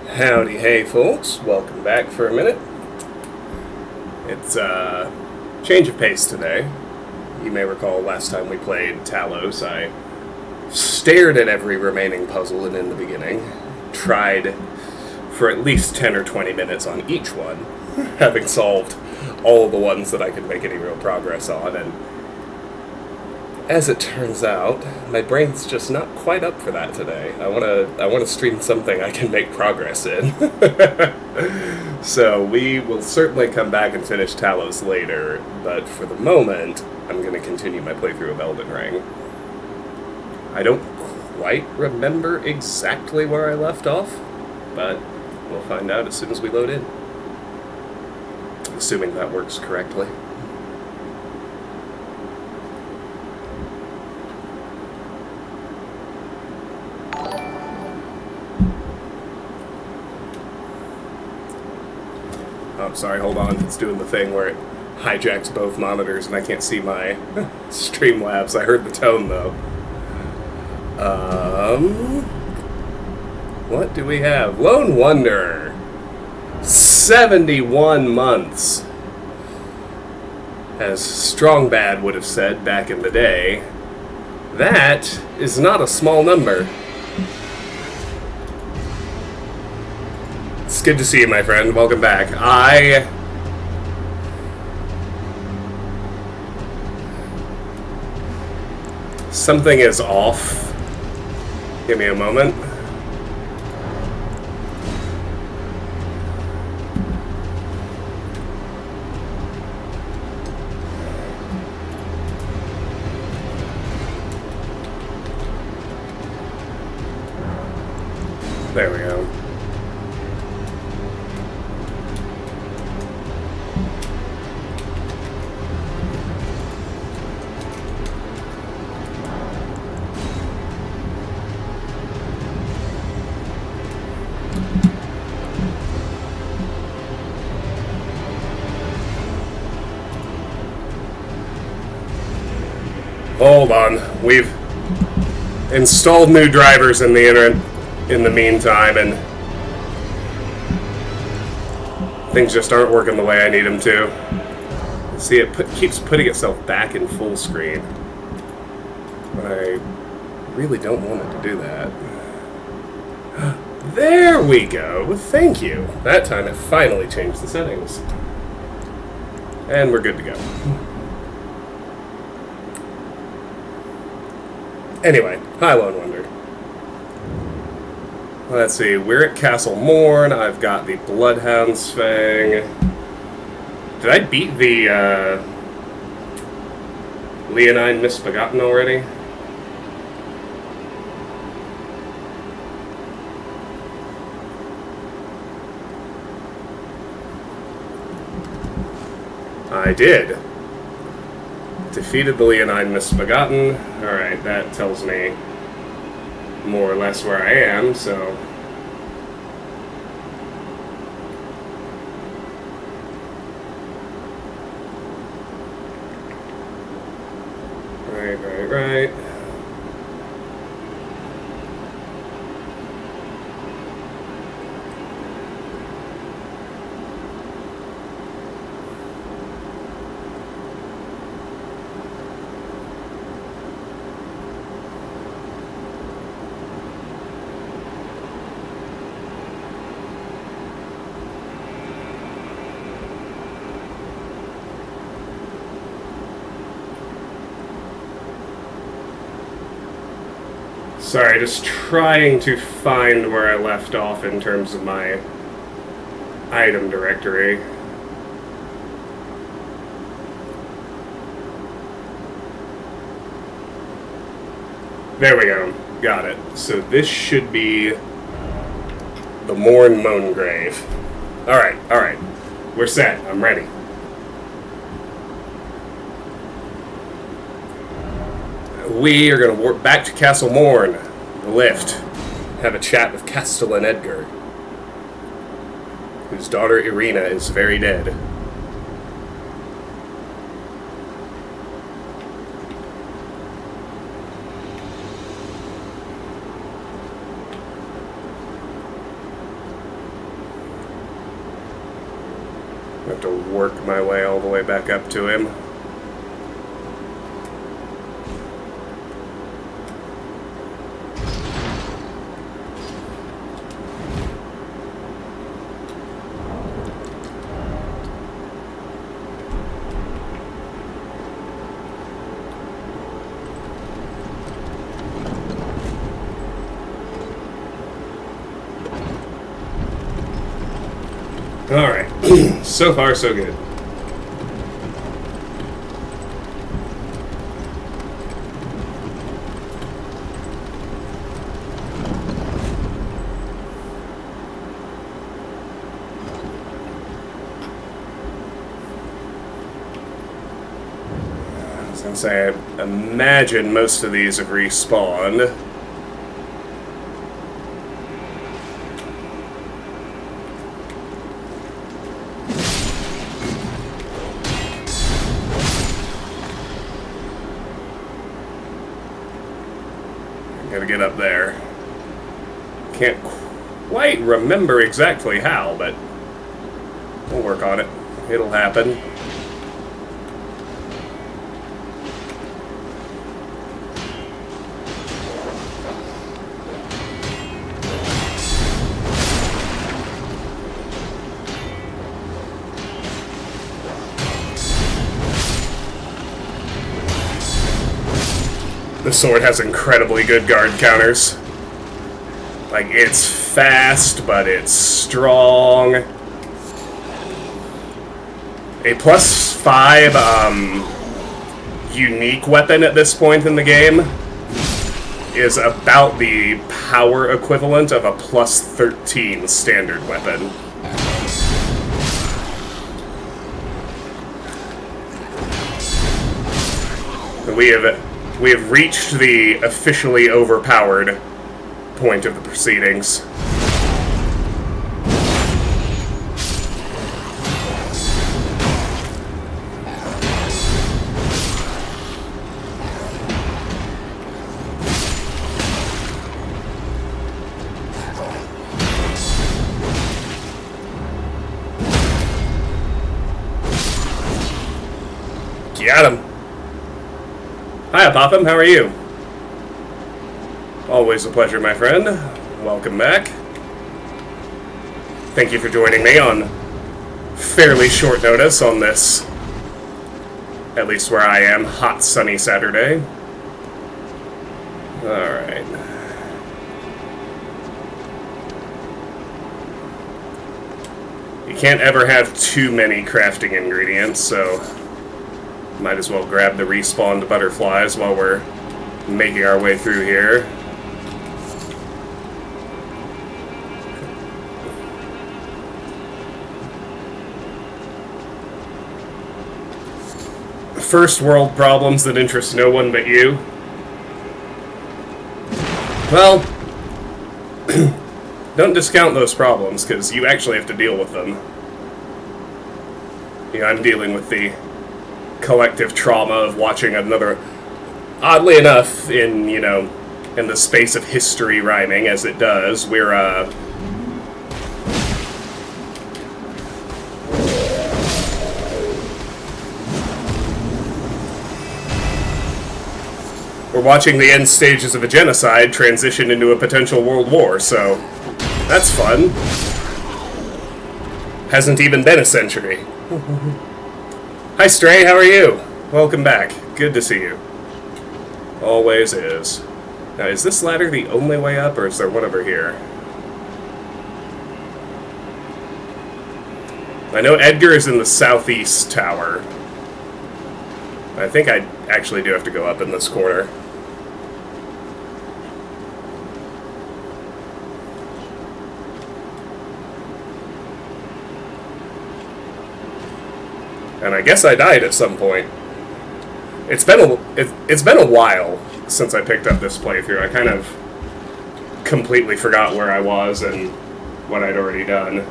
Howdy, hey folks, welcome back for a minute. It's change of pace today. You may recall last time we played Talos, I stared at every remaining puzzle and in the beginning, tried for at least 10 or 20 minutes on each one, having solved all of the ones that I could make any real progress on, and as it turns out, my brain's just not quite up for that today. I want to stream something I can make progress in. So we will certainly come back and finish Talos later, but for the moment, I'm going to continue my playthrough of Elden Ring. I don't quite remember exactly where I left off, but we'll find out as soon as we load in. Assuming that works correctly. Oh, sorry, hold on. It's doing the thing where it hijacks both monitors and I can't see my Streamlabs. I heard the tone, though. What do we have? Lone Wanderer. 71 months. As Strong Bad would have said back in the day, that is not a small number. It's good to see you, my friend. Welcome back. Something is off. Give me a moment. There we go. Hold on. We've installed new drivers in the internet in the meantime, and things just aren't working the way I need them to. See, it keeps putting itself back in full screen. But I really don't want it to do that. There we go. Thank you. That time it finally changed the settings. And we're good to go. Anyway, hi Lone Wonder. Let's see, we're at Castle Morn. I've got the Bloodhound's Fang. Did I beat the Leonine Misbegotten already? I did. Defeated the Leonine Misbegotten. Alright, that tells me more or less where I am, so... Right. Sorry, just trying to find where I left off in terms of my item directory. There we go. Got it. So this should be the Morn Moan Grave. Alright. We're set. I'm ready. We are going to warp back to Castle Morn, the lift, have a chat with Castellan Edgar, whose daughter Irina is very dead. work my way all the way back up to him. Alright, so far so good. Since I imagine most of these have respawned. Gotta get up there. Can't quite remember exactly how, but we'll work on it. It'll happen. The sword has incredibly good guard counters. Like, it's fast, but it's strong. A +5 unique weapon at this point in the game is about the power equivalent of a +13 standard weapon. We have reached the officially overpowered point of the proceedings. Got him. Hi, Popham. How are you? Always a pleasure, my friend. Welcome back. Thank you for joining me on fairly short notice on this, at least where I am, hot, sunny Saturday. Alright. You can't ever have too many crafting ingredients, so might as well grab the respawned butterflies while we're making our way through here. First world problems that interest no one but you. Well, don't discount those problems, because you actually have to deal with them. You know, I'm dealing with the collective trauma of watching another, oddly enough, in the space of history rhyming as it does, we're watching the end stages of a genocide transition into a potential world war, so that's fun. Hasn't even been a century. Hi, Stray, how are you? Welcome back. Good to see you. Always is. Now, is this ladder the only way up, or is there one over here? I know Edgar is in the southeast tower. I think I actually do have to go up in this corner. And I guess I died at some point. It's been a while since I picked up this playthrough. I kind of completely forgot where I was and what I'd already done.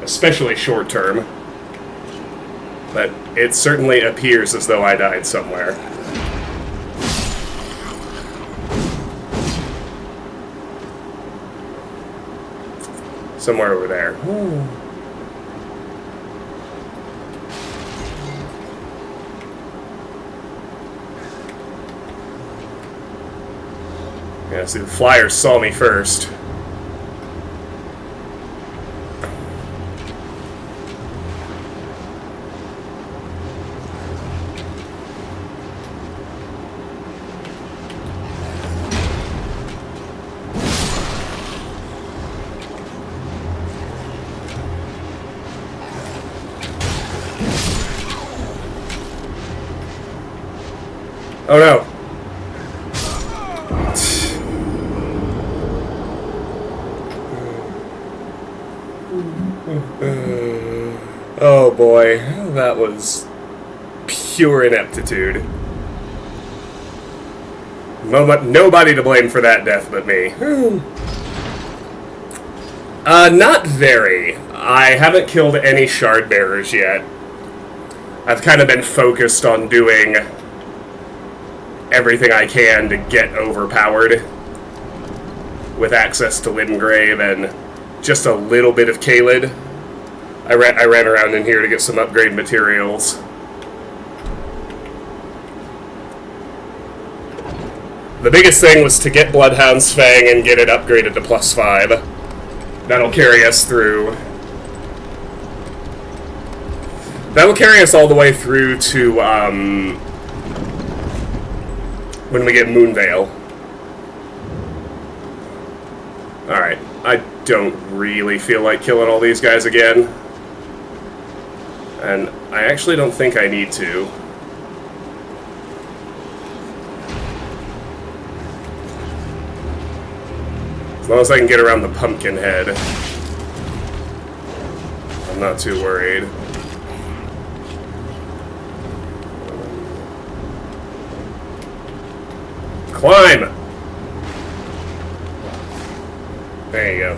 Especially short term. But it certainly appears as though I died somewhere. Somewhere over there. Yeah, see, the flyers saw me first. Oh no. Oh boy, that was pure ineptitude. Nobody to blame for that death but me. Not very. I haven't killed any shard bearers yet. I've kind of been focused on doing everything I can to get overpowered with access to Limgrave and just a little bit of Caelid. I ran around in here to get some upgrade materials. The biggest thing was to get Bloodhound's Fang and get it upgraded to +5. That'll carry us through. That'll carry us all the way through to, when we get Moonveil. Alright, I don't really feel like killing all these guys again. And I actually don't think I need to. As long as I can get around the pumpkin head, I'm not too worried. Climb! There you go.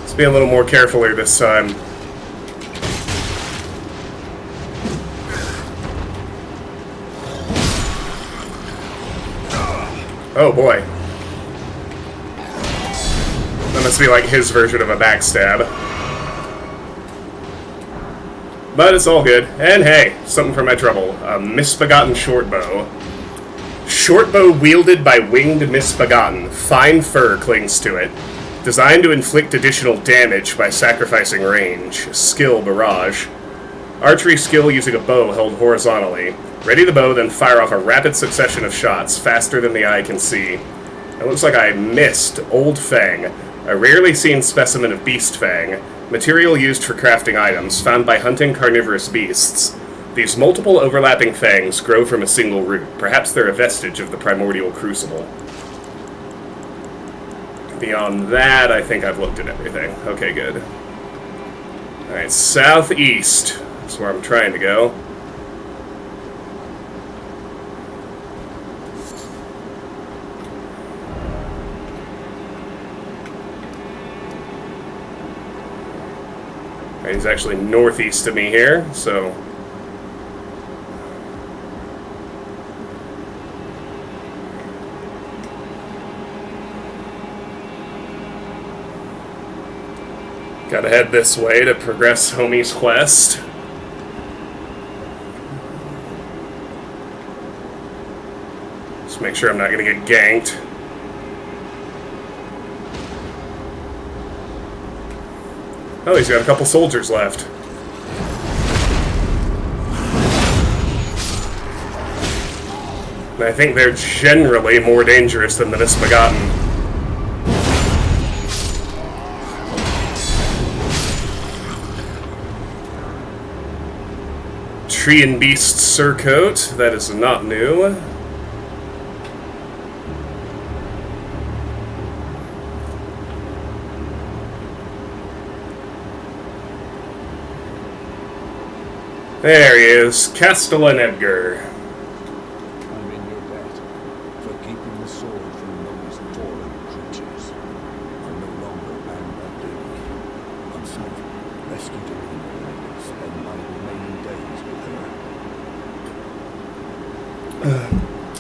Let's be a little more careful here this time. Oh boy. That must be like his version of a backstab. But it's all good. And hey, something for my trouble. A misbegotten shortbow. Shortbow wielded by winged misbegotten. Fine fur clings to it. Designed to inflict additional damage by sacrificing range. Skill Barrage. Archery skill using a bow held horizontally. Ready the bow, then fire off a rapid succession of shots, faster than the eye can see. It looks like I missed Old Fang, a rarely seen specimen of Beast Fang, material used for crafting items, found by hunting carnivorous beasts. These multiple overlapping fangs grow from a single root. Perhaps they're a vestige of the primordial crucible. Beyond that, I think I've looked at everything. Okay, good. Alright, southeast. That's where I'm trying to go. He's actually northeast of me here, so... Gotta head this way to progress Homie's quest. Just make sure I'm not gonna get ganked. Oh, he's got a couple soldiers left. And I think they're generally more dangerous than the Misbegotten. Tree and Beast Surcoat, that is not new. There he is, Castellan Edgar. I'm in your debt for keeping the sword from those fallen creatures. I'm no longer bound by duty.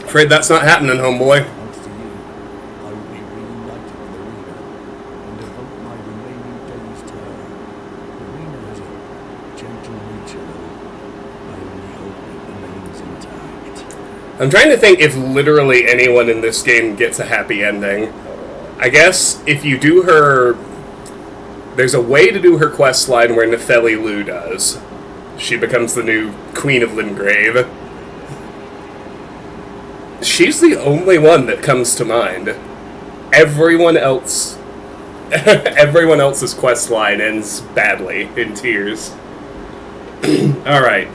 Afraid that's not happening, homeboy. Thanks to you, I will be reunited with Arena and devote my remaining days to her. Arena has a gentle nature, though. I only hope it remains intact. I'm trying to think if literally anyone in this game gets a happy ending. I guess if you do her... There's a way to do her quest line where Nefeli Lu does. She becomes the new Queen of Limgrave. She's the only one that comes to mind. Everyone else... everyone else's quest line ends badly, in tears. Alright.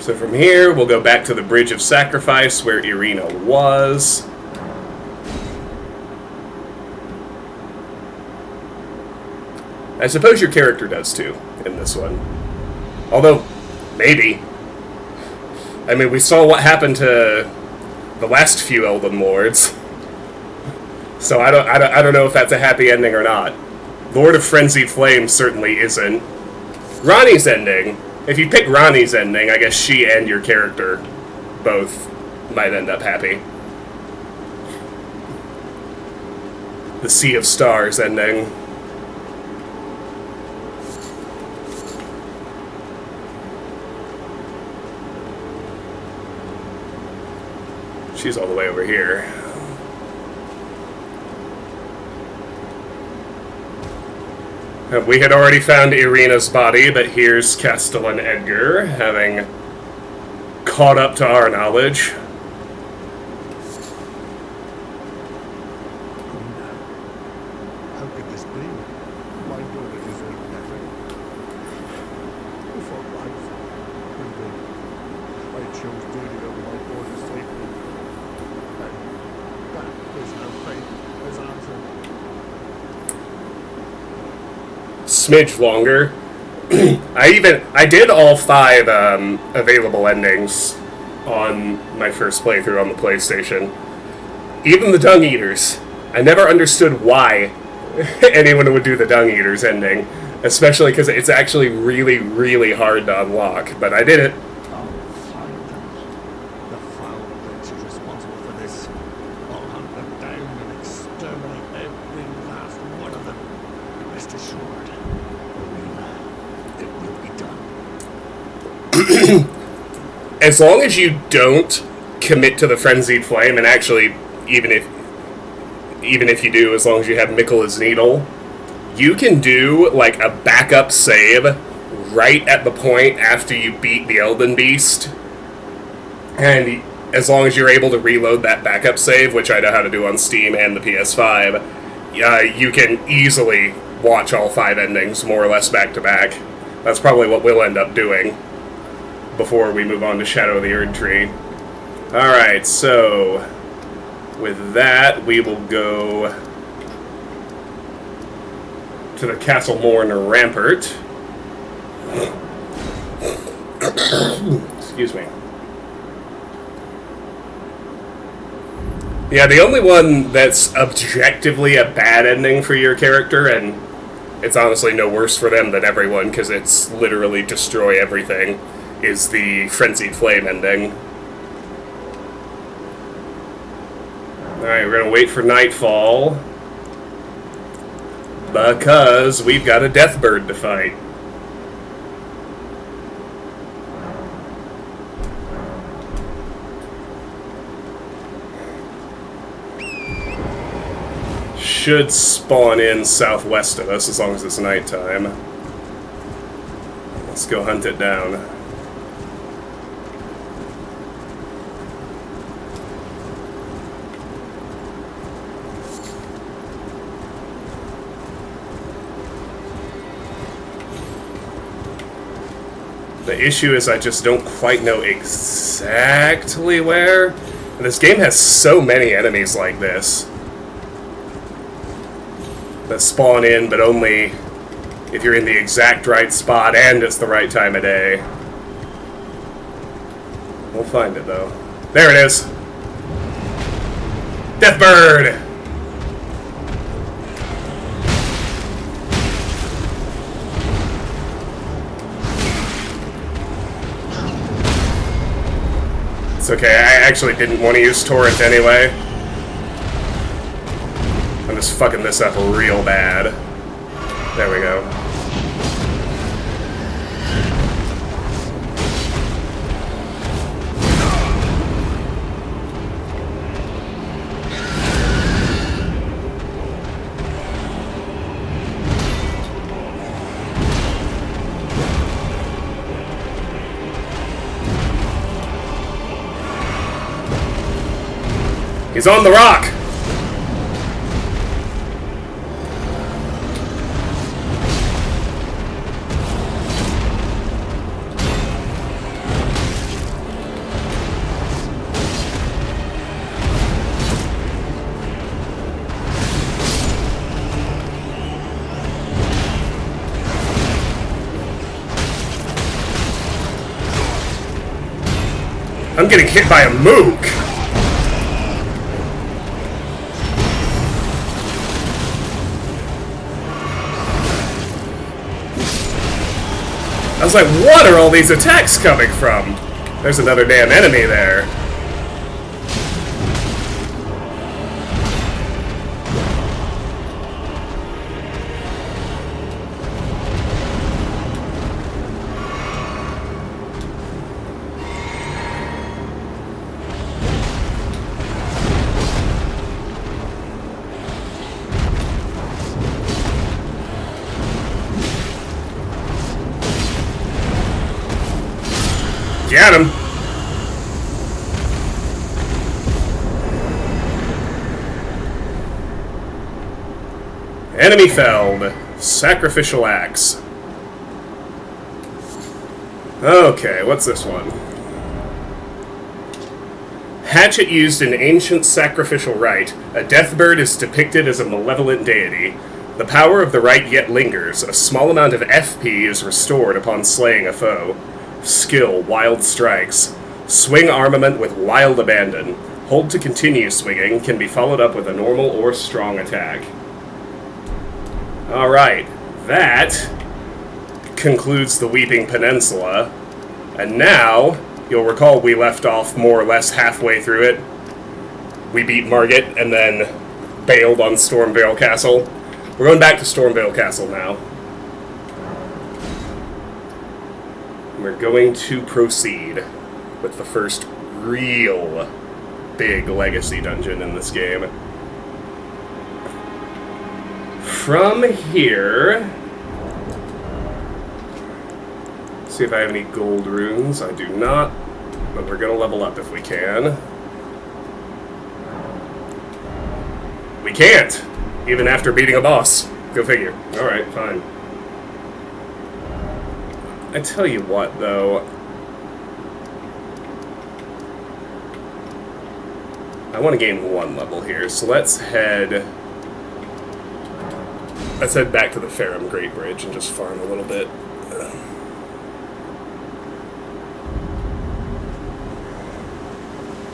So from here, we'll go back to the Bridge of Sacrifice, where Irina was. I suppose your character does too, in this one. Although, maybe. I mean, we saw what happened to the last few Elden Lords. So I don't know if that's a happy ending or not. Lord of Frenzied Flame certainly isn't. Ronnie's ending, if you pick Ronnie's ending, I guess she and your character both might end up happy. The Sea of Stars ending. She's all the way over here. We had already found Irina's body, but here's Castellan Edgar, having caught up to our knowledge. How could this be? My daughter deserved better. For life, I chose duty over my daughter's safety. And that is how fate has answered. Smidge longer. I did all 5 available endings on my first playthrough on the PlayStation. Even the Dung Eaters. I never understood why anyone would do the Dung Eaters ending, especially because it's actually really, really hard to unlock, but I did it. I'll find them. The foul witch is responsible for this. I'll hunt them down and exterminate every last one of them. Rest assured, Arena, it will be done. As long as you don't commit to the Frenzied Flame, and actually, even if you do, as long as you have Miquella's Needle, you can do, like, a backup save right at the point after you beat the Elden Beast. And as long as you're able to reload that backup save, which I know how to do on Steam and the PS5, you can easily watch all 5 endings, more or less back-to-back. That's probably what we'll end up doing before we move on to Shadow of the Erdtree. Alright, so with that, we will go to the Castle Morn Rampart. Excuse me. Yeah, the only one that's objectively a bad ending for your character, and it's honestly no worse for them than everyone, because it's literally destroy everything, is the Frenzied Flame ending. Alright, we're going to wait for nightfall, because we've got a Deathbird to fight. Should spawn in southwest of us as long as it's nighttime. Let's go hunt it down. The issue is I just don't quite know exactly where. And this game has so many enemies like this that spawn in, but only if you're in the exact right spot and it's the right time of day. We'll find it, though. There it is! Deathbird! It's okay, I actually didn't want to use Torrent anyway. I'm just fucking this up real bad. There we go. He's on the rock! I'm getting hit by a mook! I was like, what are all these attacks coming from? There's another damn enemy there. Get him! Enemy felled. Sacrificial axe. Okay, what's this one? Hatchet used in ancient sacrificial rite. A deathbird is depicted as a malevolent deity. The power of the rite yet lingers. A small amount of FP is restored upon slaying a foe. Skill, Wild Strikes. Swing armament with Wild Abandon. Hold to continue swinging, can be followed up with a normal or strong attack. Alright, that concludes the Weeping Peninsula. And now, you'll recall we left off more or less halfway through it. We beat Margit and then bailed on Stormvale Castle. We're going back to Stormvale Castle now. We're going to proceed with the first real big legacy dungeon in this game. From here... see if I have any gold runes. I do not, but we're going to level up if we can. We can't, even after beating a boss. Go figure. Alright, fine. I tell you what, though. I want to gain one level here, so let's head back to the Farum Great Bridge and just farm a little bit.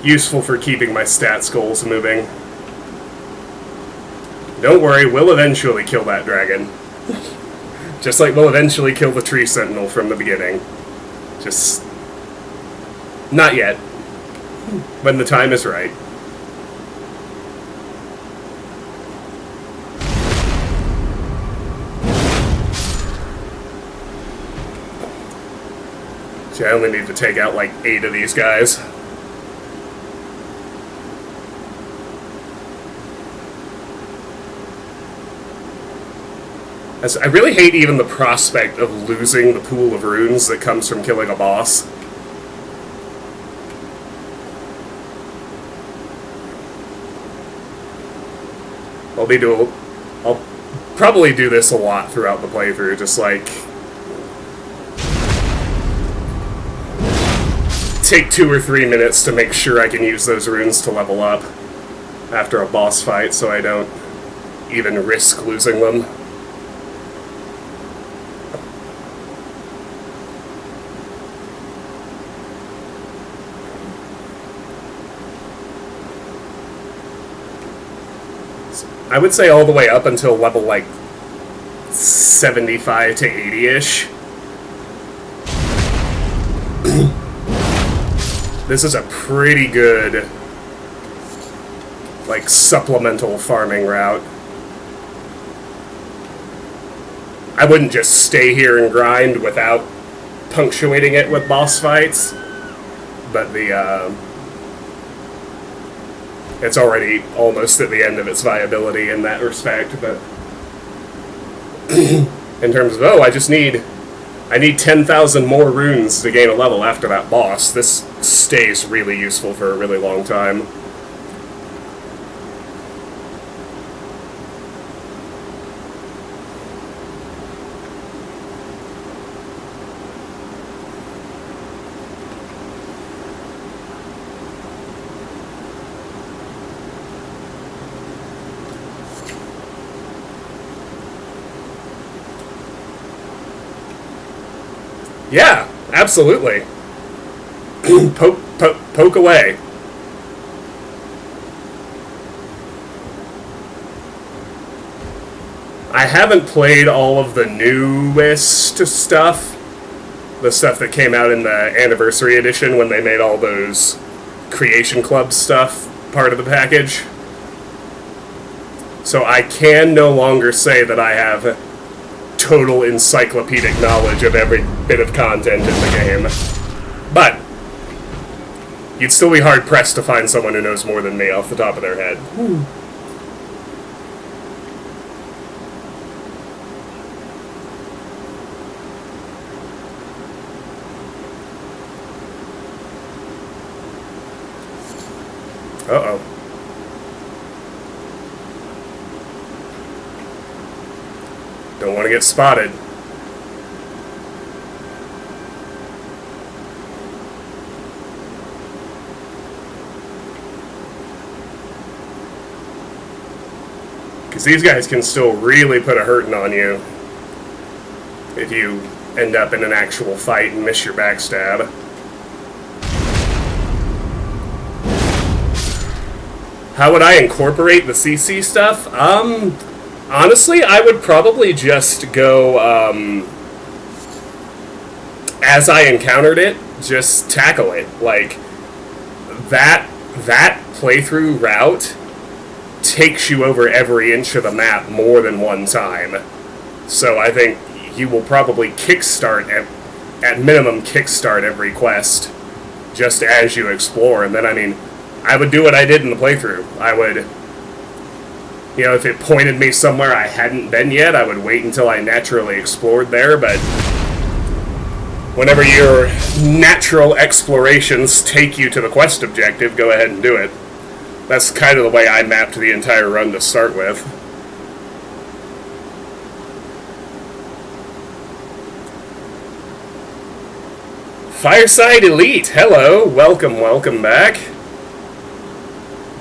Useful for keeping my stats goals moving. Don't worry, we'll eventually kill that dragon. Just like we'll eventually kill the Tree Sentinel from the beginning. Just... not yet. When the time is right. See, I only need to take out like 8 of these guys. I really hate even the prospect of losing the pool of runes that comes from killing a boss. I'll probably do this a lot throughout the playthrough, just like... take 2 or 3 minutes to make sure I can use those runes to level up after a boss fight, so I don't even risk losing them. I would say all the way up until level, like, 75 to 80-ish. this is a pretty good, like, supplemental farming route. I wouldn't just stay here and grind without punctuating it with boss fights, but it's already almost at the end of its viability in that respect. But in terms of, I need 10,000 more runes to gain a level after that boss, this stays really useful for a really long time. Yeah, absolutely. Poke away. I haven't played all of the newest stuff. The stuff that came out in the Anniversary Edition when they made all those Creation Club stuff part of the package. So I can no longer say that I have total encyclopedic knowledge of every bit of content in the game. But you'd still be hard-pressed to find someone who knows more than me off the top of their head. Uh-oh. Don't want to get spotted. Because these guys can still really put a hurting on you if you end up in an actual fight and miss your backstab. How would I incorporate the CC stuff? Honestly, I would probably just go, as I encountered it, just tackle it. Like, that playthrough route takes you over every inch of the map more than one time. So I think you will probably at minimum kickstart every quest just as you explore. And then, I mean, I would do what I did in the playthrough. I would, you know, if it pointed me somewhere I hadn't been yet, I would wait until I naturally explored there, but whenever your natural explorations take you to the quest objective, go ahead and do it. That's kind of the way I mapped the entire run to start with. Fireside Elite, hello, welcome back.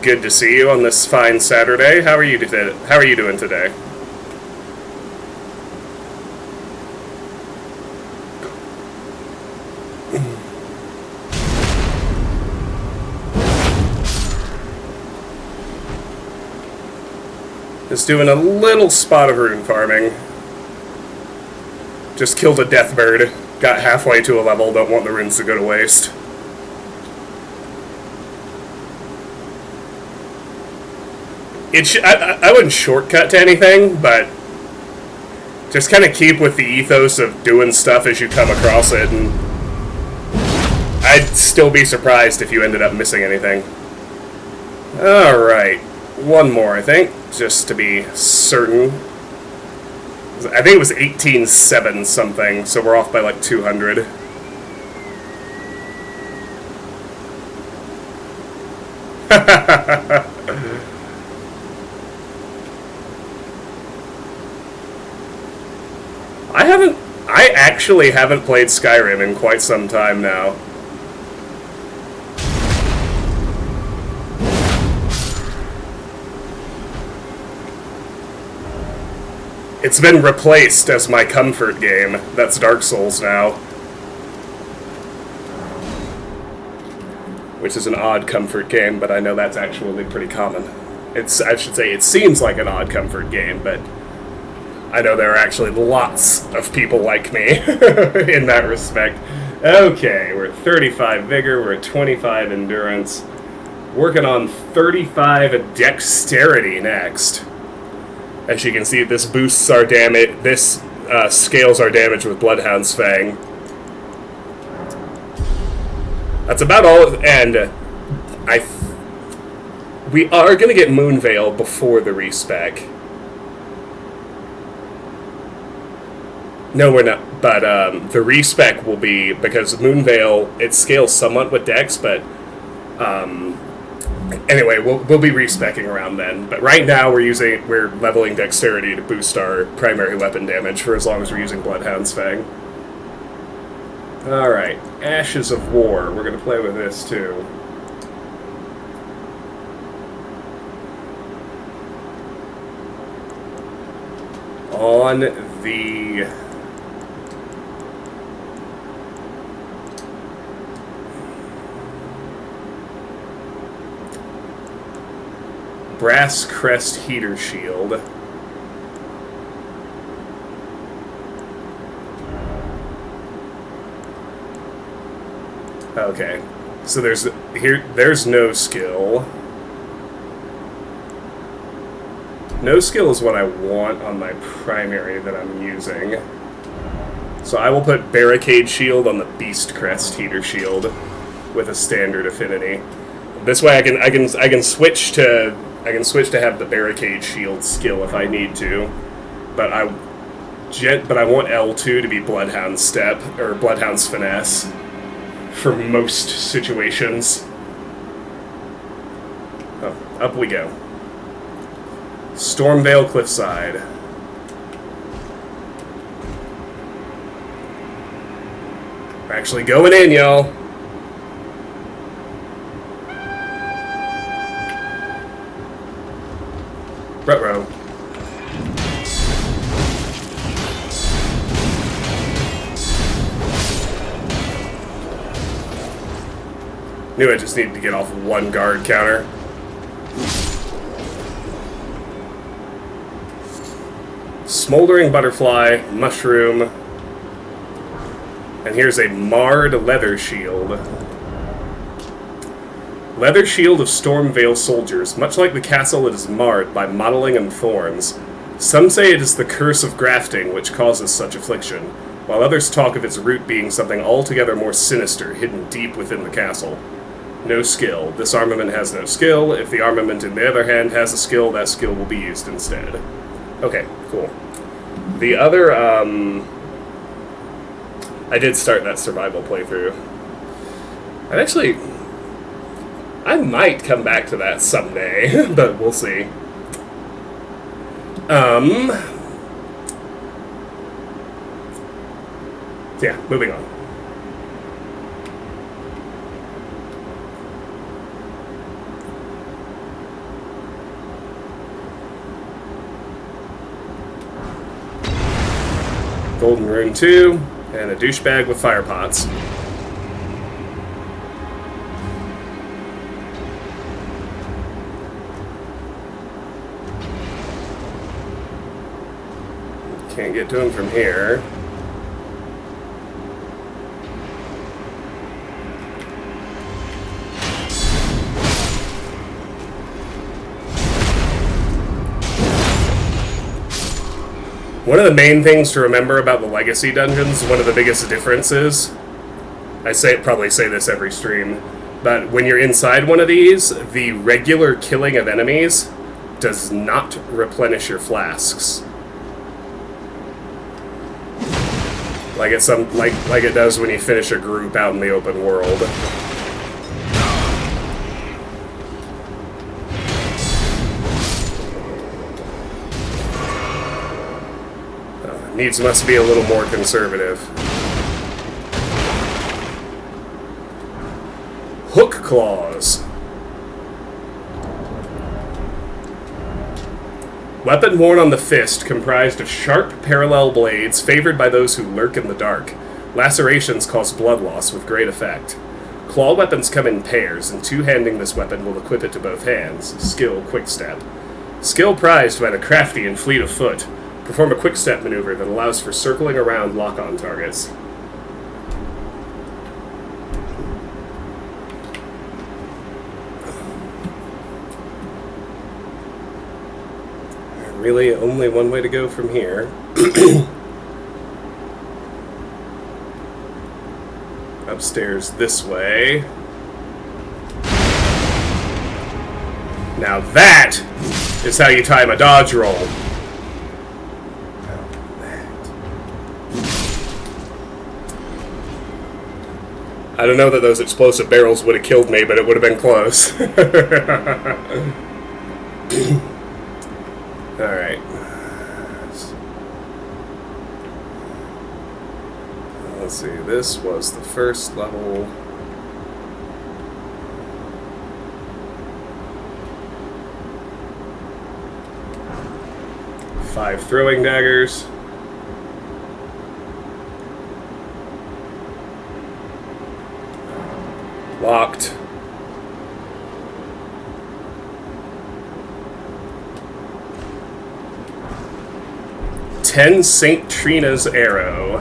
Good to see you on this fine Saturday. How are you doing today? Just doing a little spot of rune farming. Just killed a death bird. Got halfway to a level, don't want the runes to go to waste. I wouldn't shortcut to anything, but just kind of keep with the ethos of doing stuff as you come across it, and I'd still be surprised if you ended up missing anything. Alright, one more, I think, just to be certain. I think it was 18.7 something, so we're off by like 200. I actually haven't played Skyrim in quite some time now. It's been replaced as my comfort game. That's Dark Souls now. Which is an odd comfort game, but I know that's actually pretty common. I should say, it seems like an odd comfort game, but I know there are actually lots of people like me in that respect. Okay, we're at 35 vigor, we're at 25 endurance. Working on 35 dexterity next. As you can see, this boosts our damage. This scales our damage with Bloodhound's Fang. That's about all. And we are going to get Moonveil before the respec. No, we're not. But the respec will be, because Moonveil, it scales somewhat with Dex, but anyway, we'll be respecing around then. But right now we're leveling Dexterity to boost our primary weapon damage for as long as we're using Bloodhound's Fang. All right, Ashes of War. We're gonna play with this too. On the Brass Crest Heater Shield. Okay, so there's no skill. No skill is what I want on my primary that I'm using. So I will put Barricade Shield on the Beast Crest Heater Shield with a standard affinity. This way I can switch to have the Barricade Shield skill if I need to, but I want L2 to be Bloodhound's Step or Bloodhound's Finesse for most situations. Oh, up we go. Stormveil Cliffside. We're actually going in, y'all. Ruh-roh. Knew I just needed to get off one guard counter. Smoldering Butterfly, Mushroom, and here's a Marred Leather Shield. Leather Shield of Stormveil soldiers. Much like the castle, it is marred by mottling and thorns. Some say it is the curse of grafting which causes such affliction, while others talk of its root being something altogether more sinister, hidden deep within the castle. No skill. This armament has no skill. If the armament, in the other hand, has a skill, that skill will be used instead. Okay, cool. The other, I did start that survival playthrough. I might come back to that someday, but we'll see. Yeah, moving on. Golden Rune 2, and a douchebag with fire pots. Can't get to him from here. One of the main things to remember about the Legacy dungeons, one of the biggest differences, probably say this every stream, but when you're inside one of these, the regular killing of enemies does not replenish your flasks. Like it does when you finish a group out in the open world. Needs must be a little more conservative. Hook Claws. Weapon worn on the fist, comprised of sharp, parallel blades, favored by those who lurk in the dark. Lacerations cause blood loss with great effect. Claw weapons come in pairs, and two-handing this weapon will equip it to both hands. Skill, Quickstep. Skill prized by the crafty and fleet of foot. Perform a quick-step maneuver that allows for circling around lock-on targets. really only one way to go from here. Upstairs this way. Now that is how you time a dodge roll. Now that. I don't know that those explosive barrels would have killed me, but it would have been close. Alright. Let's see, this was the first level. Five throwing daggers. Locked. Ten Saint Trina's arrow.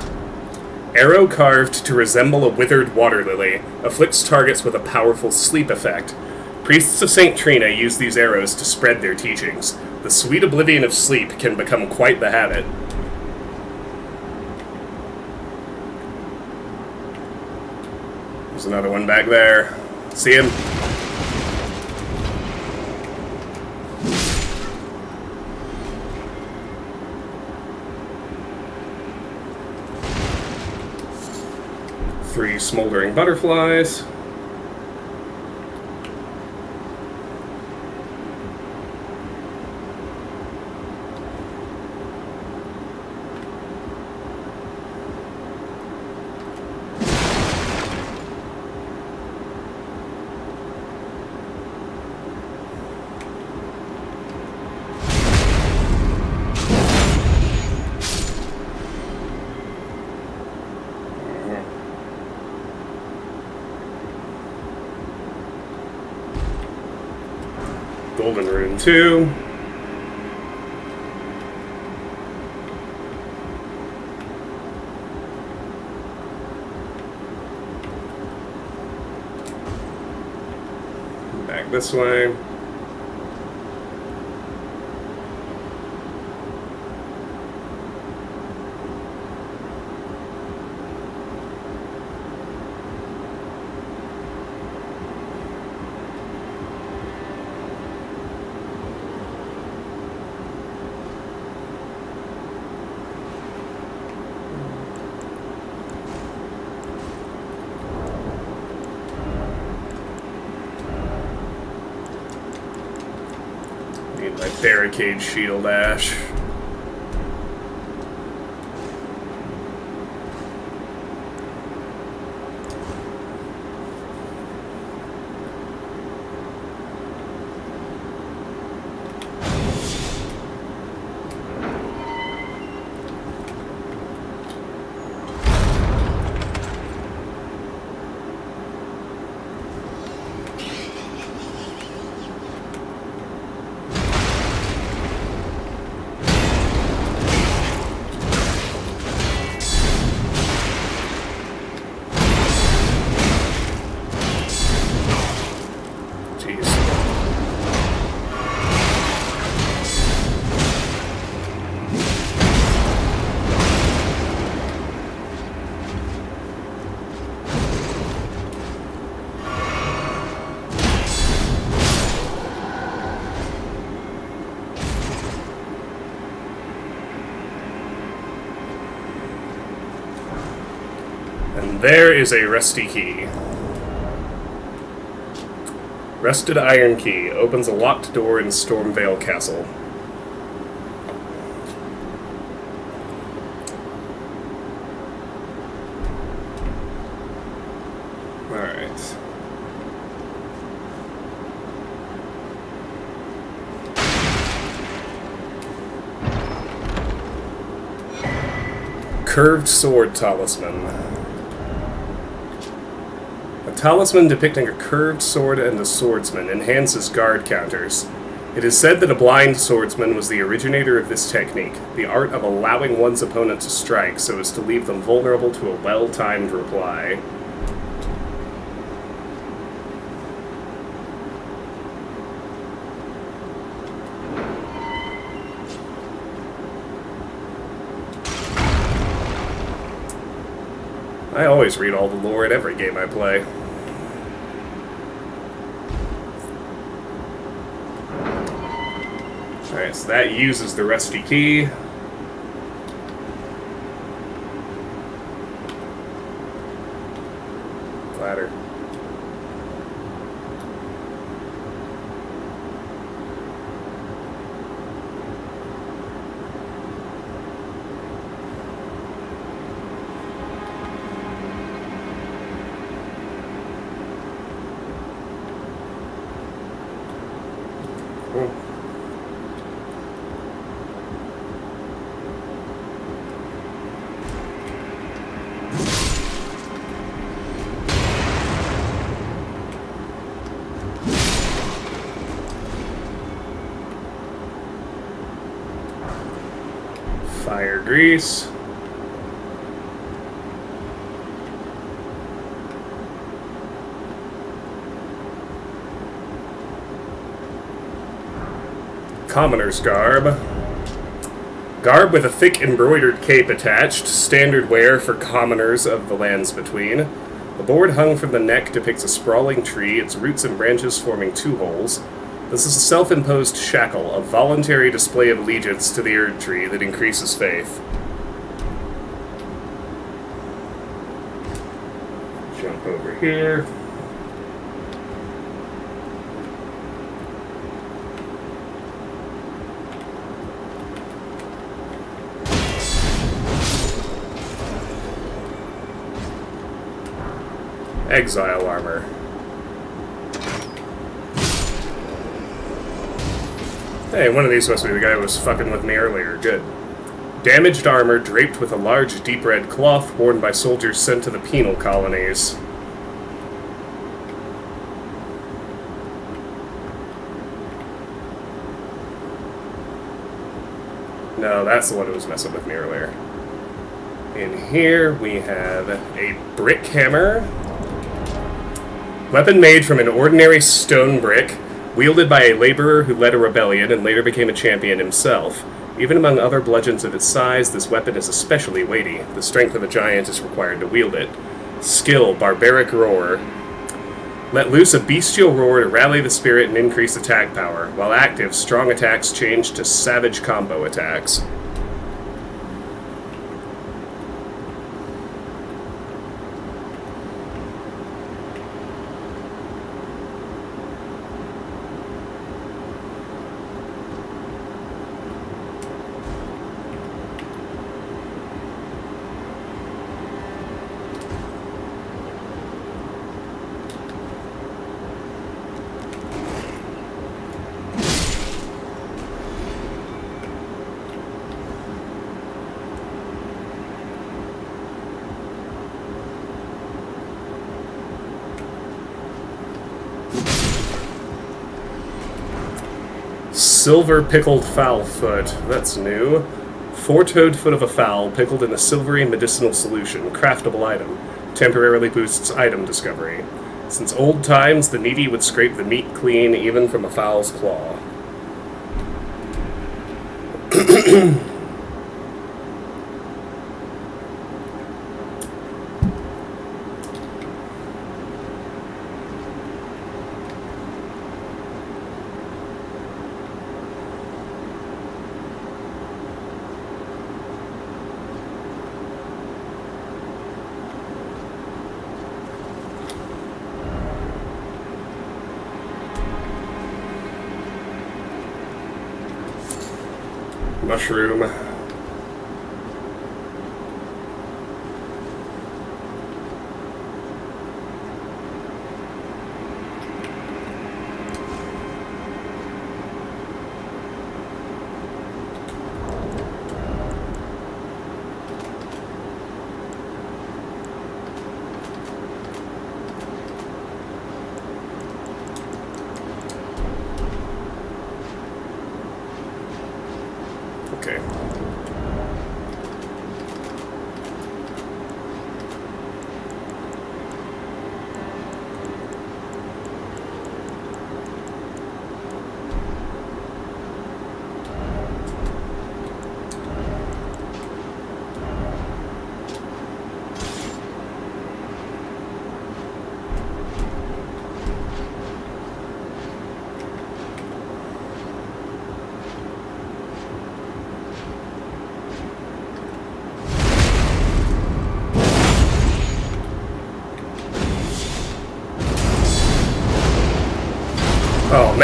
Arrow carved to resemble a withered water lily, afflicts targets with a powerful sleep effect. Priests of Saint Trina use these arrows to spread their teachings. The sweet oblivion of sleep can become quite the habit. There's another one back there. See him? Three smoldering butterflies. Golden Rune 2. Back this way. Need my barricade shield ash. And there is a rusty key. Rusted iron key opens a locked door in Stormvale Castle. Alright. Curved Sword Talisman. A talisman depicting a curved sword and a swordsman enhances guard counters. It is said that a blind swordsman was the originator of this technique, the art of allowing one's opponent to strike so as to leave them vulnerable to a well-timed reply. I always read all the lore in every game I play. Alright, so that uses the rusty key. Ladder. Cool. Fire grease. Commoner's garb. Garb with a thick embroidered cape attached, standard wear for commoners of the lands between. The board hung from the neck depicts a sprawling tree, its roots and branches forming two holes. This is a self-imposed shackle, a voluntary display of allegiance to the Erd Tree that increases faith. Jump over here. Exile armor. Hey, one of these must be the guy who was fucking with me earlier. Good. Damaged armor draped with a large deep red cloth worn by soldiers sent to the penal colonies. No, that's the one who was messing with me earlier. In here we have a brick hammer. Weapon made from an ordinary stone brick, wielded by a laborer who led a rebellion and later became a champion himself. Even among other bludgeons of its size, this weapon is especially weighty. The strength of a giant is required to wield it. Skill, barbaric roar. Let loose a bestial roar to rally the spirit and increase attack power. While active, strong attacks change to savage combo attacks. Silver pickled fowl foot. That's new. Four-toed foot of a fowl pickled in a silvery medicinal solution. Craftable item. Temporarily boosts item discovery. Since old times, the needy would scrape the meat clean even from a fowl's claw. Mushroom. Okay.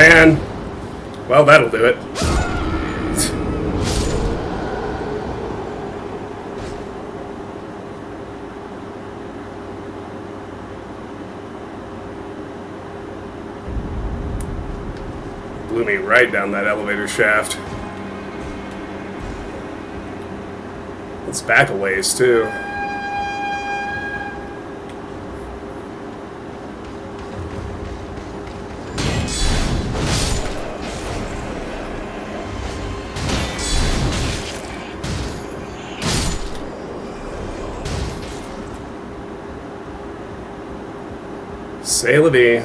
man. Well, that'll do it. Blew me right down that elevator shaft. It's back a ways, too. C'est la vie.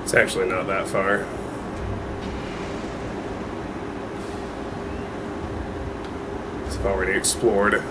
It's actually not that far. It's already explored.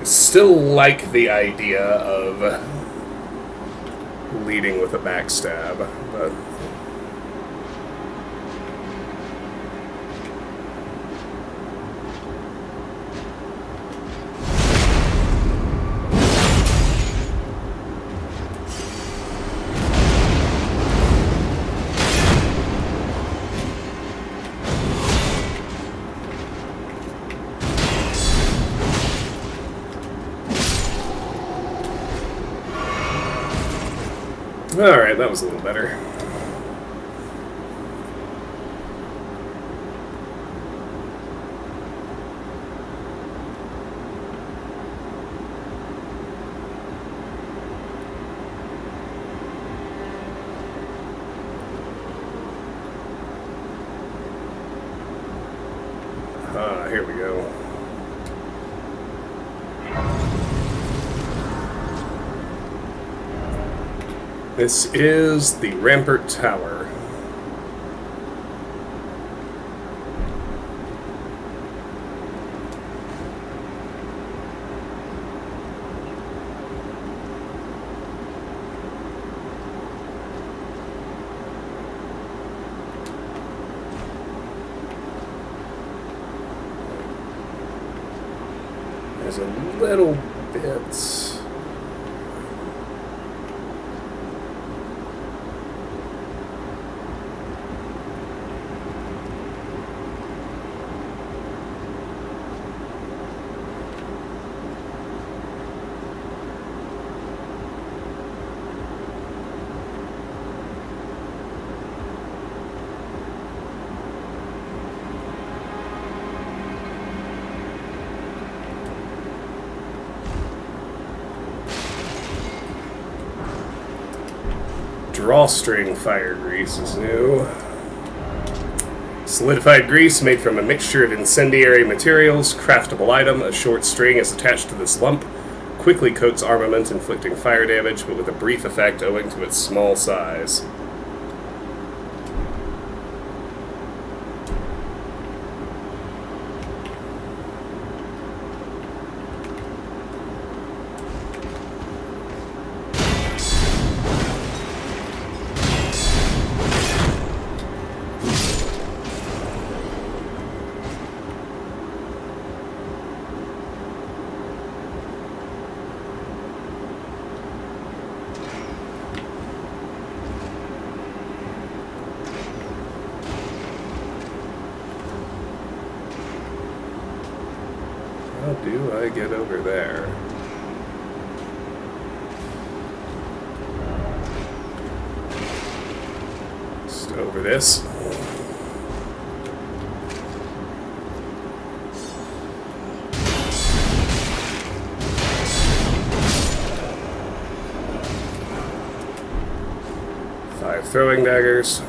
Still like the idea of leading with a backstab, but alright, that was a little better. Here we go. This is the Rampart Tower. There's a little bit. Drawstring fire grease is new. Solidified grease made from a mixture of incendiary materials, craftable item. A short string is attached to this lump. Quickly coats armament, inflicting fire damage, but with a brief effect owing to its small size. How do I get over there? Just over this. Five throwing daggers.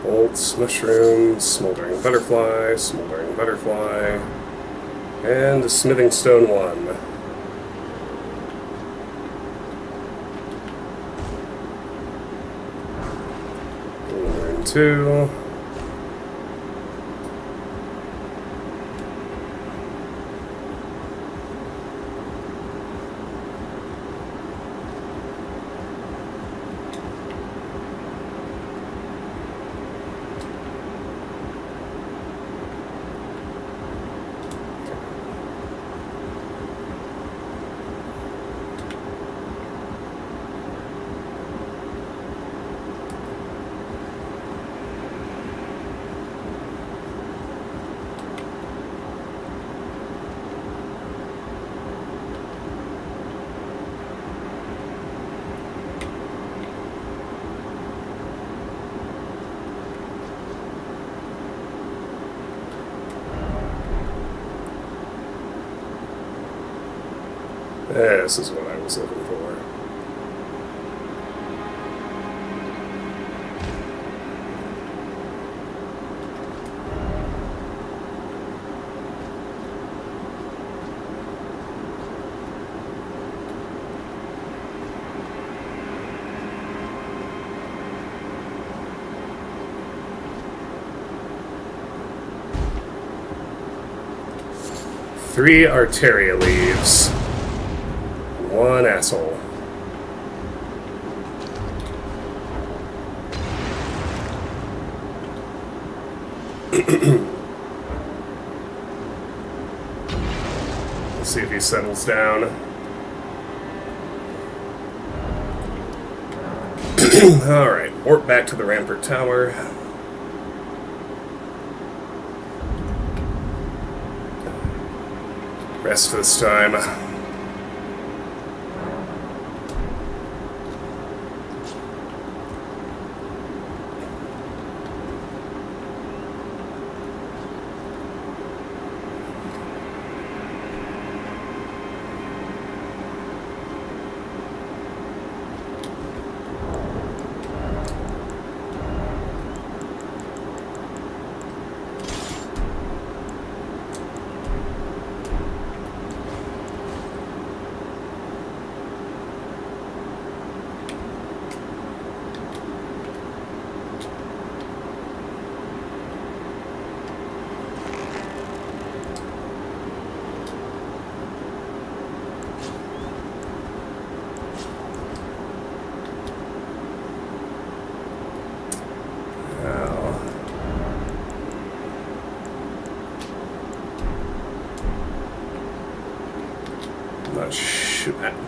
Bolts, mushrooms, smoldering butterfly, and a smithing stone 1. Learn 2. This is what I was looking for. Three Arteria leaves. One asshole. Let's see if he settles down. Alright, warp back to the Rampart Tower. Rest this time.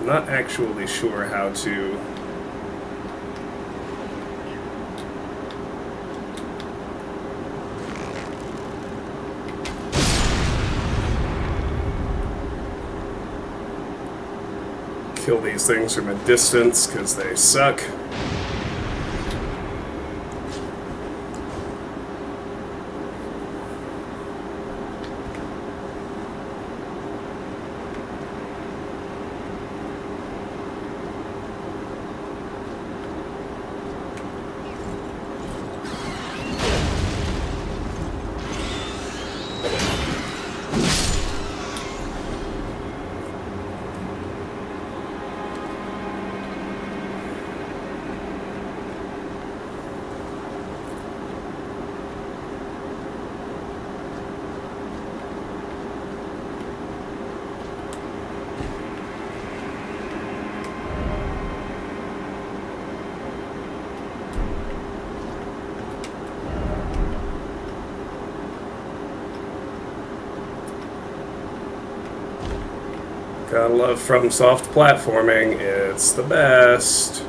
Not actually sure how to kill these things from a distance because they suck. Gotta love FromSoft platforming. It's the best.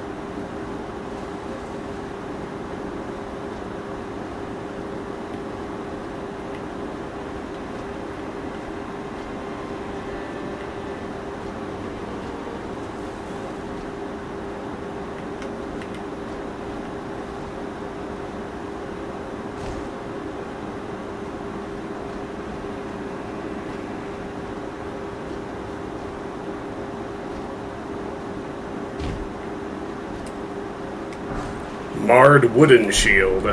Marred Wooden Shield.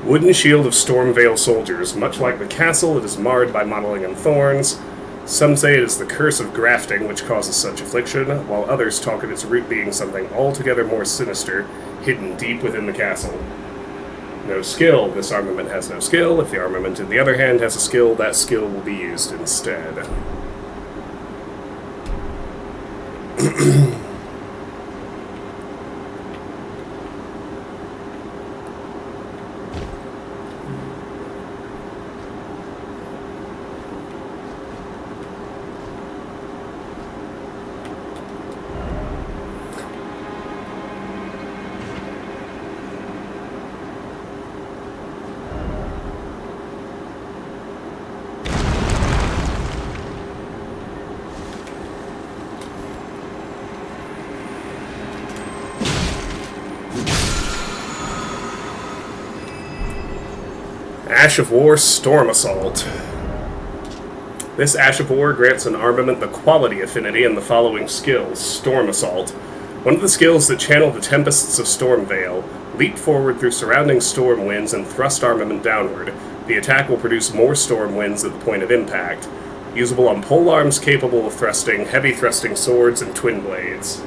Wooden shield of Stormvale soldiers. Much like the castle, it is marred by mottling and thorns. Some say it is the curse of grafting which causes such affliction, while others talk of its root being something altogether more sinister, hidden deep within the castle. No skill. This armament has no skill. If the armament, in the other hand, has a skill, that skill will be used instead. Ash of War Storm Assault. This Ash of War grants an armament the quality affinity in the following skills. Storm Assault. One of the skills that channel the tempests of Stormvale. Leap forward through surrounding storm winds and thrust armament downward. The attack will produce more storm winds at the point of impact. Usable on polearms capable of thrusting, heavy thrusting swords, and twin blades.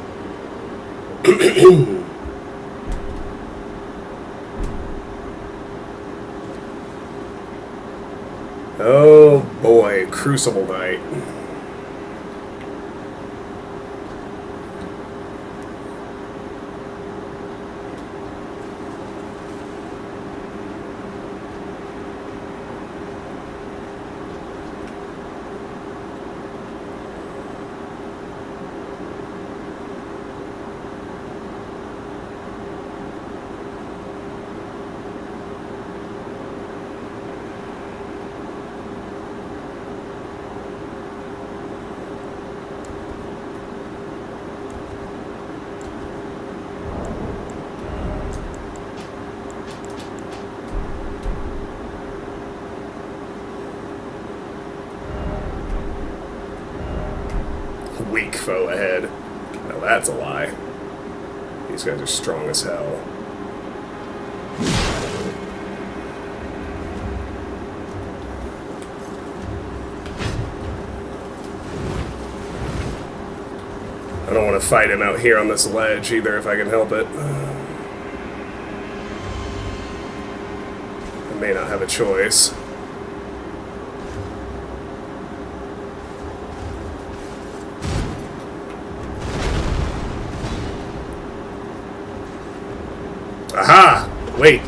Oh boy, Crucible Knight. Weak foe ahead. Now that's a lie. These guys are strong as hell. I don't want to fight him out here on this ledge either if I can help it. I may not have a choice. Aha! Wait.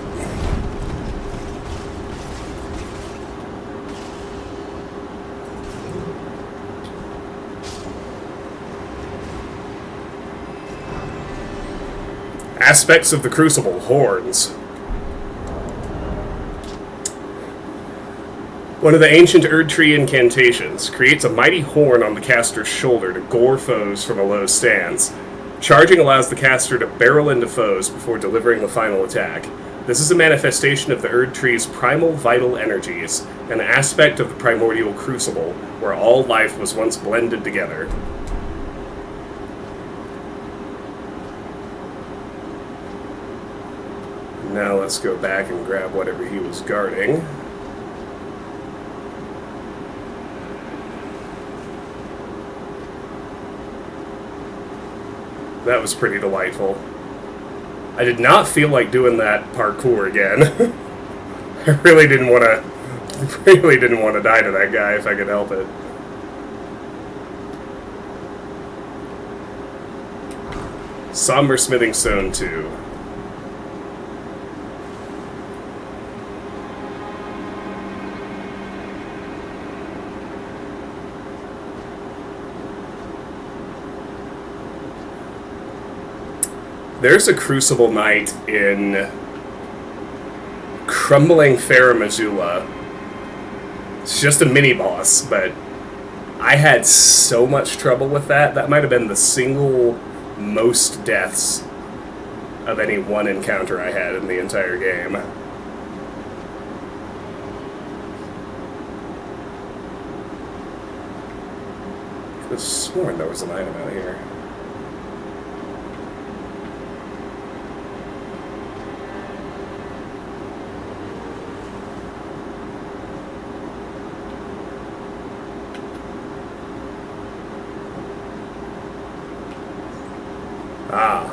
Aspects of the Crucible. Horns. One of the ancient Erd Tree incantations creates a mighty horn on the caster's shoulder to gore foes from a low stance. Charging allows the caster to barrel into foes before delivering the final attack. This is a manifestation of the Erd Tree's primal vital energies, an aspect of the primordial crucible, where all life was once blended together. Now let's go back and grab whatever he was guarding. That was pretty delightful. I did not feel like doing that parkour again. I really didn't want to die to that guy if I could help it. Somber Smithing Stone 2. There's a Crucible Knight in Crumbling Fair Missoula. It's just a mini boss, but I had so much trouble with that. That might have been the single most deaths of any one encounter I had in the entire game. I could have sworn there was an item out here. Ah.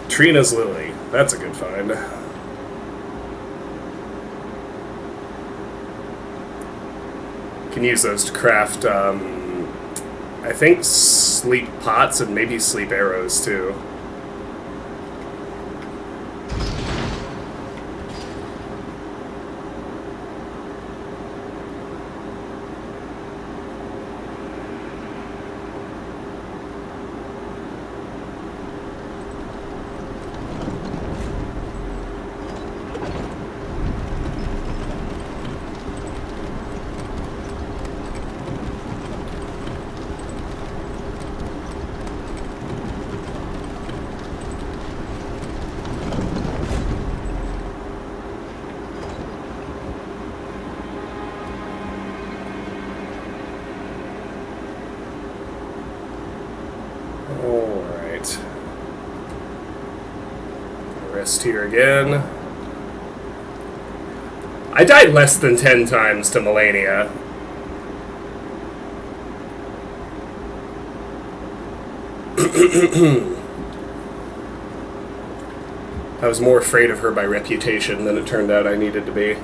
Trina's Lily. That's a good find. Can use those to craft, I think, sleep pots and maybe sleep arrows, too. Alright. Rest here again. I died less than 10 times to Melania. I was more afraid of her by reputation than it turned out I needed to be.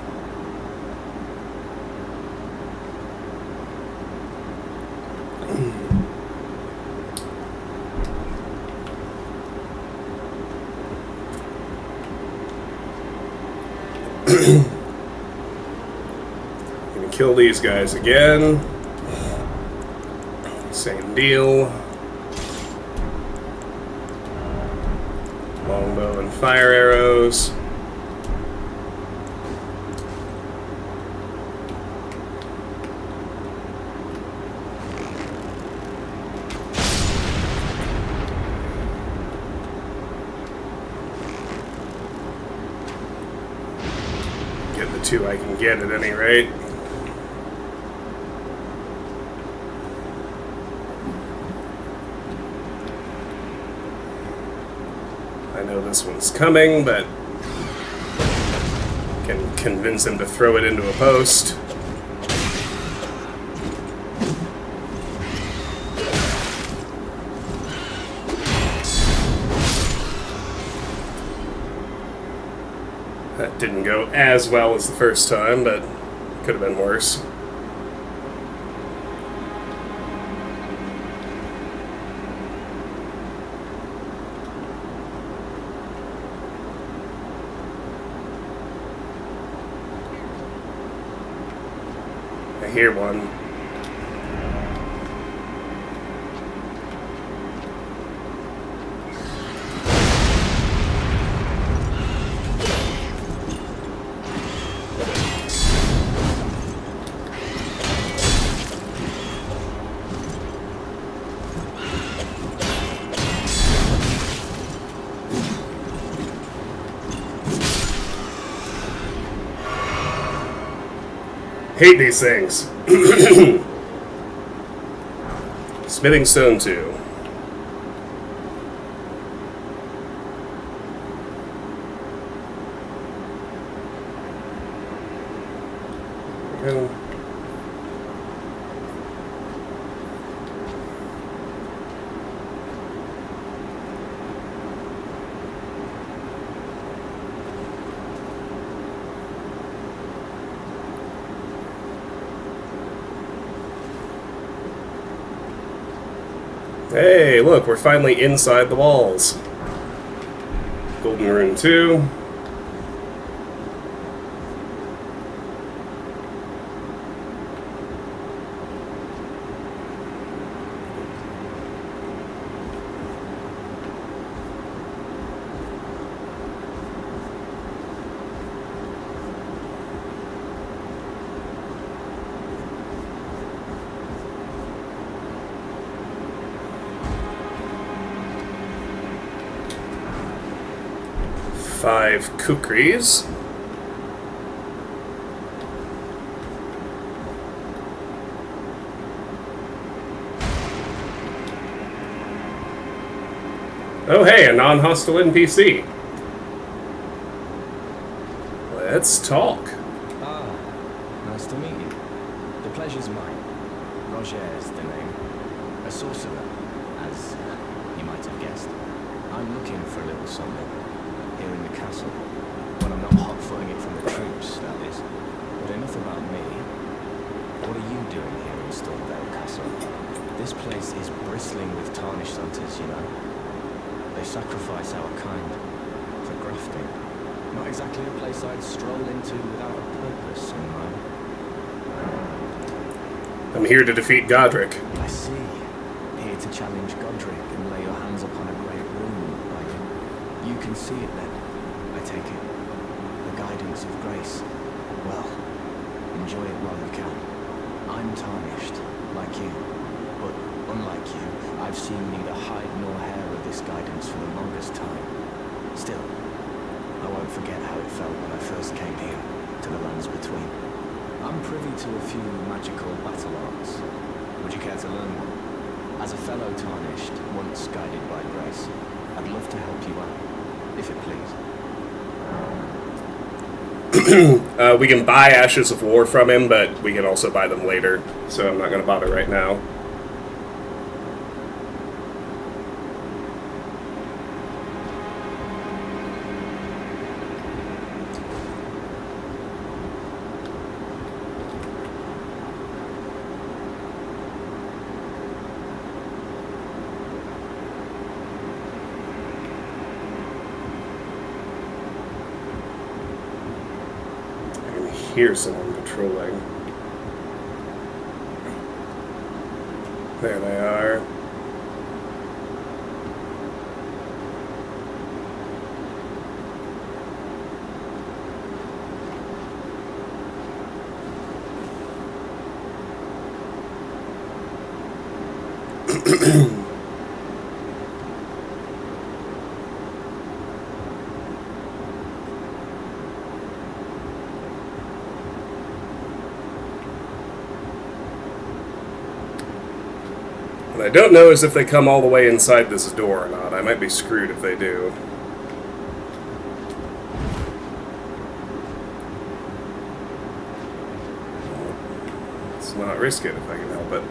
Gonna kill these guys again. Same deal. Longbow and fire arrows. Get the two I can get at any rate. I know this one's coming, but can convince him to throw it into a post. That didn't go as well as the first time, but could have been worse. I hear one. Hate these things. Smithing Stone 2. Hey, look, we're finally inside the walls. Golden Rune 2. 5 kukris. Oh hey, a non-hostile NPC. Let's talk. Ah, nice to meet you. The pleasure's mine. Roger is the name. A sorcerer, as you might have guessed. I'm looking for a little something here in the castle. When I'm not hot-footing it from the troops, that is. But enough about me. What are you doing here in Stormvale Castle? This place is bristling with tarnished hunters, you know. They sacrifice our kind for grafting. Not exactly a place I'd stroll into without a purpose in mind. I'm here to defeat Godric. I see. Here to challenge Godric and lay your hands upon a great rune, are you? You can see it then, I take it. The guidance of grace. Well, enjoy it while you can. I'm tarnished, like you. But unlike you, I've seen neither hide nor hair of this guidance for the longest time. Still, I won't forget how it felt when I first came here, to the lands between. I'm privy to a few magical battle arts. Would you care to learn one? As a fellow tarnished, once guided by grace, I'd love to help you out, if it please. We can buy Ashes of War from him, but we can also buy them later, so I'm not going to bother right now. Hear someone patrolling. There they are. What I don't know is if they come all the way inside this door or not. I might be screwed if they do. Let's not risk it if I can help it.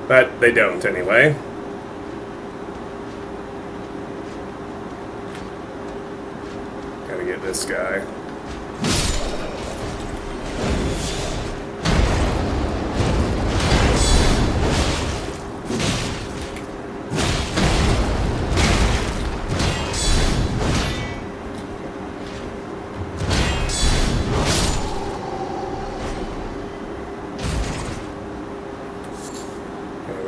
But they don't anyway. Gotta get this guy.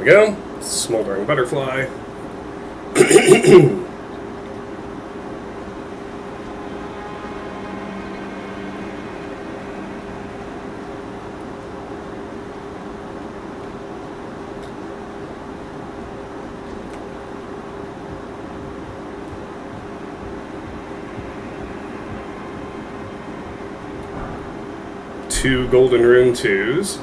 Go. Smoldering butterfly. Two golden rune 2s.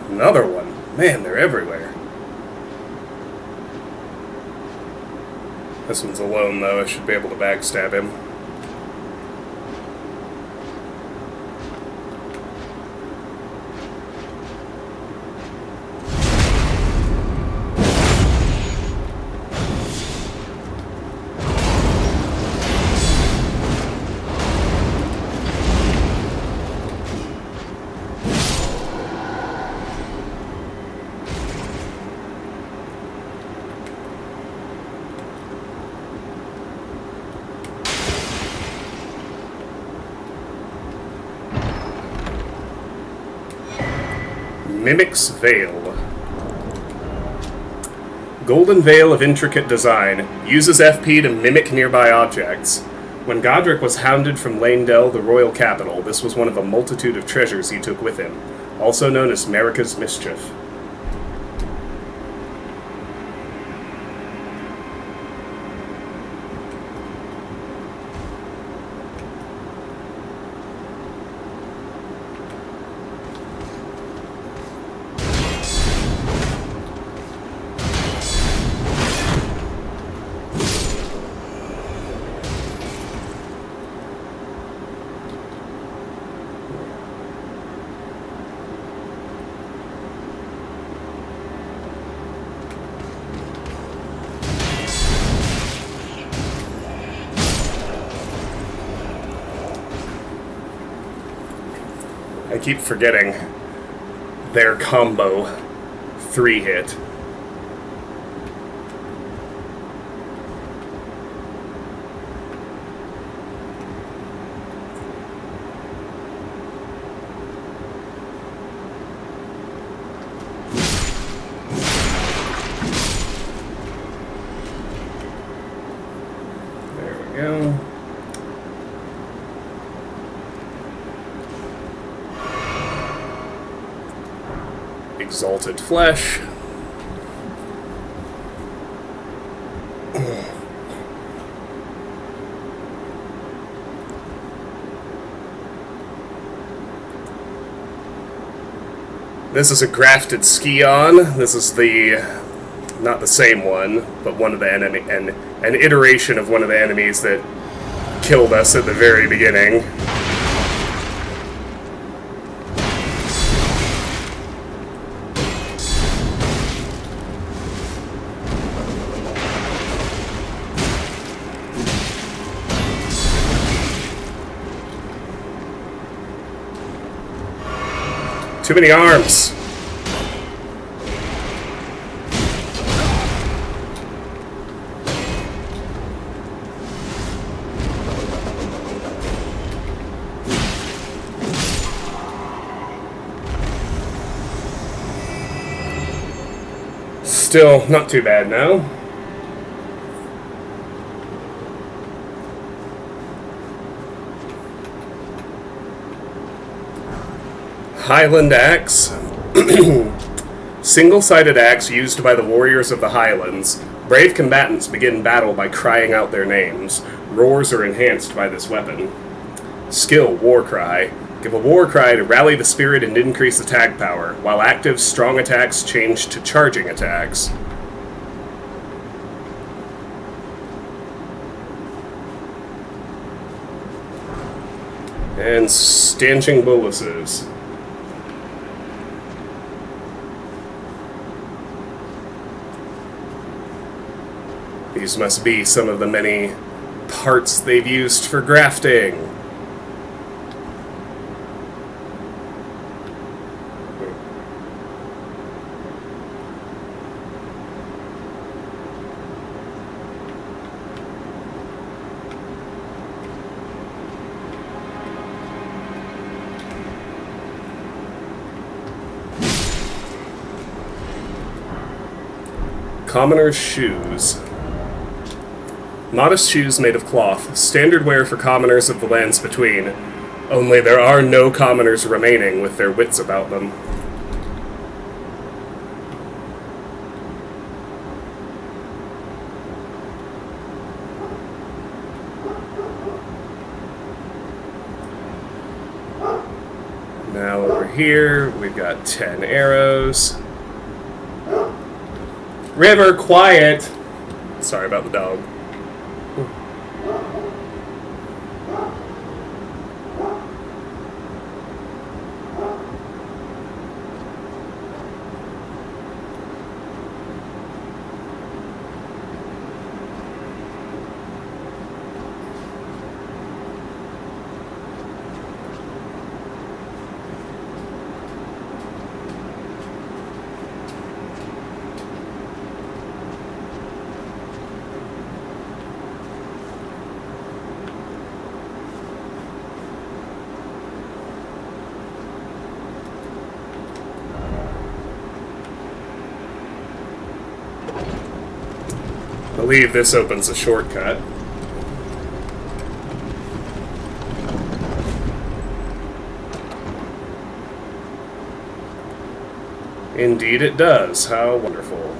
Another one. Man, they're everywhere. This one's alone, though. I should be able to backstab him. Mimic's Veil. Golden Veil of intricate design. Uses FP to mimic nearby objects. When Godric was hounded from Lanedell, the royal capital, this was one of a multitude of treasures he took with him, also known as Marika's Mischief. I keep forgetting their combo 3-hit. There we go. Exalted Flesh. This is a grafted Scion. This is not the same one, but one of the enemy, an iteration of one of the enemies that killed us at the very beginning. Too many arms. Still not too bad now. Highland Axe. Single-sided axe used by the warriors of the Highlands. Brave combatants begin battle by crying out their names. Roars are enhanced by this weapon. Skill, War Cry. Give a war cry to rally the spirit and increase attack power, while active, strong attacks change to charging attacks. And stanching boluses. These must be some of the many parts they've used for grafting. Commoner's Shoes. Modest shoes made of cloth, standard wear for commoners of the lands between. Only there are no commoners remaining with their wits about them. Now over here, we've got 10 arrows. River, quiet! Sorry about the dog. I believe this opens a shortcut. Indeed it does. How wonderful.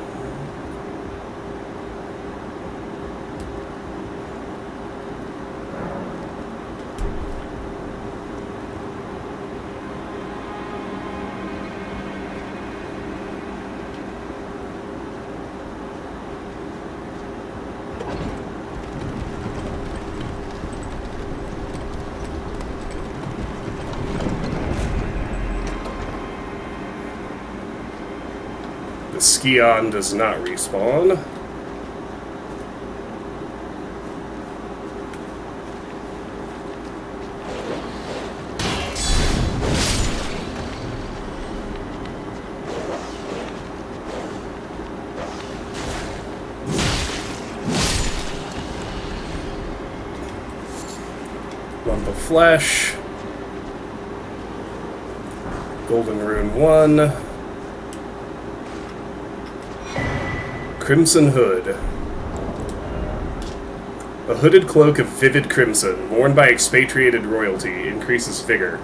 The Scion does not respawn. Lump of Flesh. Golden Rune 1. Crimson Hood. A hooded cloak of vivid crimson, worn by expatriated royalty, increases vigor.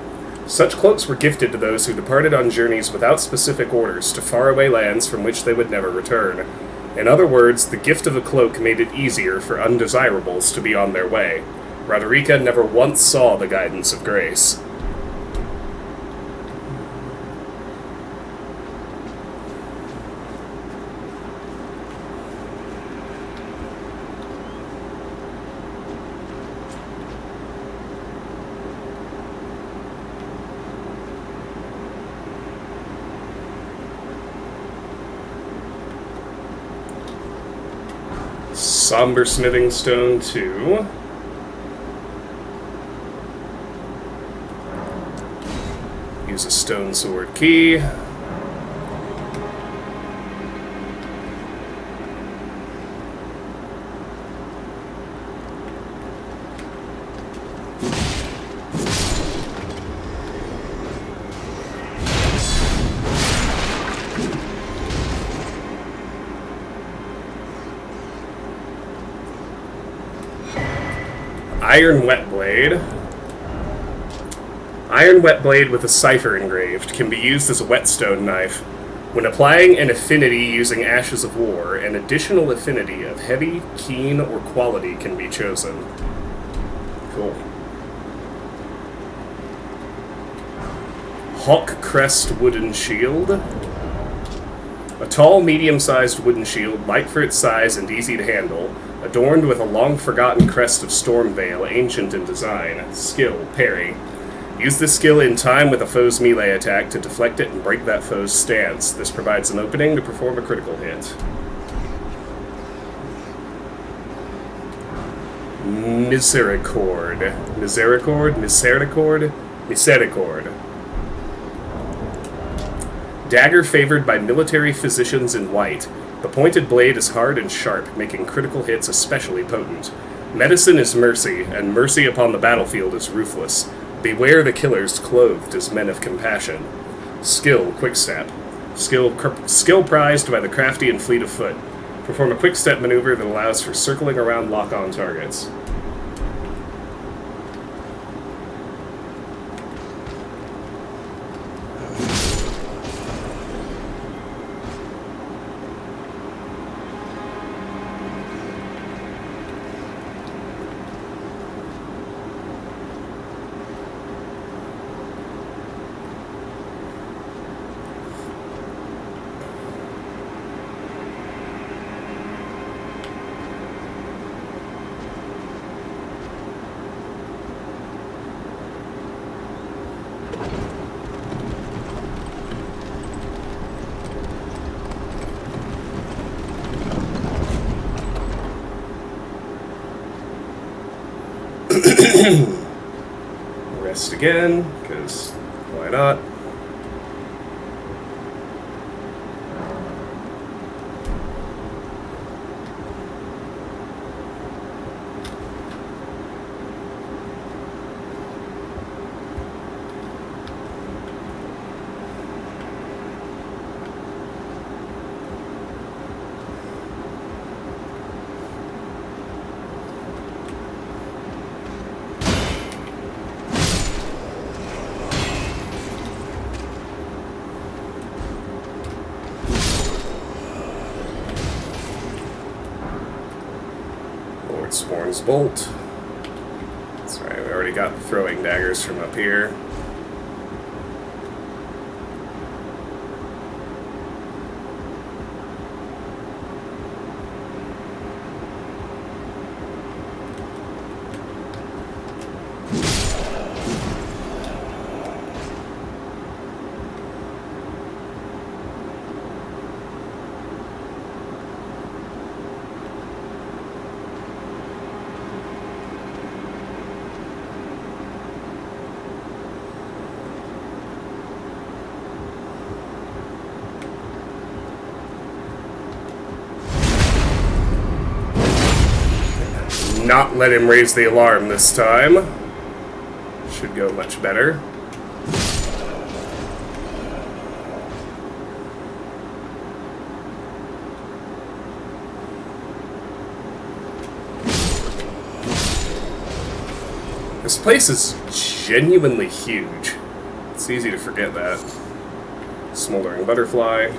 Such cloaks were gifted to those who departed on journeys without specific orders to faraway lands from which they would never return. In other words, the gift of a cloak made it easier for undesirables to be on their way. Roderica never once saw the guidance of grace. Somber Smithing Stone 2. Use a Stone Sword key. Iron Wet Blade. Iron Wet Blade with a cipher engraved can be used as a whetstone knife. When applying an affinity using Ashes of War, an additional affinity of heavy, keen, or quality can be chosen. Cool. Hawk Crest Wooden Shield. A tall, medium-sized wooden shield, light for its size and easy to handle, adorned with a long-forgotten crest of Stormveil, ancient in design. Skill, Parry. Use this skill in time with a foe's melee attack to deflect it and break that foe's stance. This provides an opening to perform a critical hit. Misericord. Misericord? Misericord? Misericord. Dagger favored by military physicians in white. The pointed blade is hard and sharp, making critical hits especially potent. Medicine is mercy, and mercy upon the battlefield is ruthless. Beware the killers clothed as men of compassion. Skill, Quickstep. Skill prized by the crafty and fleet of foot. Perform a quick-step maneuver that allows for circling around lock-on targets. Rest again, because why not? Sporn's Bolt. That's right, we already got the throwing daggers from up here. Not let him raise the alarm this time. Should go much better. This place is genuinely huge. It's easy to forget that. Smoldering butterfly.